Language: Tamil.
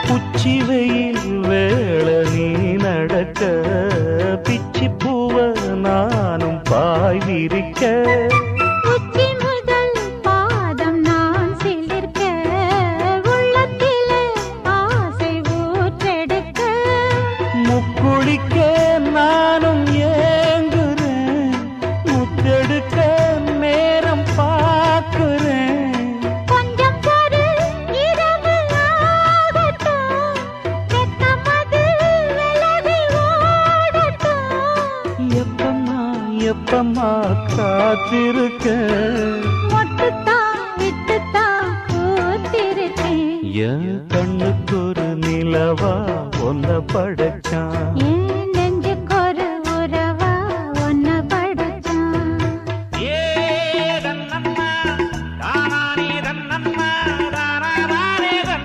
உச்சி வெயில் வேள நீ நடக்க பிச்சி பூவ நானும் பாய் விரிக்க உச்சி முதல் பாதம் நான் சிலிர்க்க உள்ளத்திலே ஆசை ஊற்றெடுக்க முக்குளிக்க நானும் ஏங்குறேன் முத்தெடுக்க நேரம் பார்க்கிறேன் கொஞ்சம் பொறு இரவு ஆகட்டும் வெட்கமது விலகி ஓடட்டும் எப்பம்மா எப்பம்மா காத்திருக்க மொட்டுத்தான் விட்டுத்தான் பூத்திருக்கேன் என் கண்ணுக்கு ஒரு நிலவா ஒன்ன படைச்சான் ஏன்